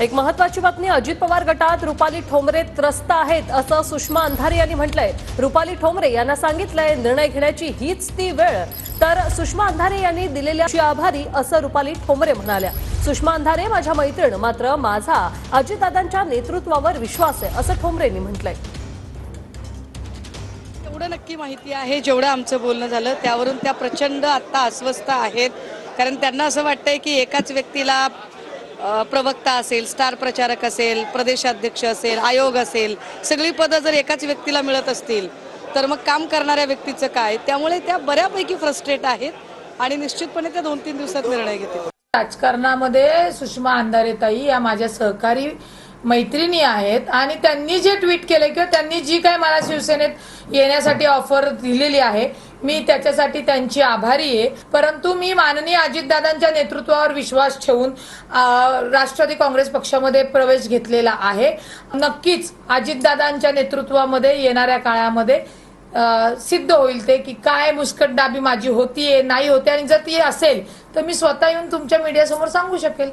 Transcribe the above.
एक महत्वाची बातमी, अजित पवार गटात रुपाली ठोंबरे त्रस्त आहेत असं सुषमा अंधारे यांनी म्हटलंय। रुपाली ठोंबरे यांना सांगितलंय निर्णय घेण्याची हीच ती वेळ, तर सुषमा अंधारे यांनी दिलेल्या आभारी असं रुपाली ठोंबरे म्हणाल्या। सुषमा अंधारे माझ्या मैत्रीण, मात्र माझा अजितदादांच्या नेतृत्वावर विश्वास आहे असं ठोंबरेंनी म्हटलंय। एवढं नक्की माहिती आहे, जेवढं आमचं बोलणं झालं त्यावरून त्या प्रचंड आता अस्वस्थ आहेत, कारण त्यांना असं वाटतंय की एकाच व्यक्तीला प्रवक्ता असेल, स्टार प्रचारक असेल, प्रदेशाध्यक्ष असेल, आयोग असेल, सगळी पदं जर एकाच व्यक्तीला मिळत असतील तर मग काम करणाऱ्या व्यक्तीचं काय। त्यामुळे त्या बऱ्यापैकी फ्रस्ट्रेट आहेत आणि निश्चितपणे त्या 2-3 दिवसात निर्णय घेतील। राजकारणामध्ये सुषमा अंधारे ताई या माझ्या सहकारी मैत्रिणी आहेत आणि त्यांनी जे ट्विट केले किंवा त्यांनी जी काय मला शिवसेनेत येण्यासाठी ऑफर दिलेली आहे, मी त्याच्यासाठी त्यांची आभारी आहे। परंतु मी माननीय अजितदादांच्या नेतृत्वावर विश्वास ठेवून राष्ट्रवादी काँग्रेस पक्षामध्ये प्रवेश घेतलेला आहे। नक्कीच अजितदादांच्या नेतृत्वामध्ये येणाऱ्या काळामध्ये सिद्ध होईल ते की काय मुस्कटदाबी माझी होतीये नाही होते, आणि जर ती असेल तर मी स्वतः येऊन तुमच्या मीडियासमोर सांगू शकेल।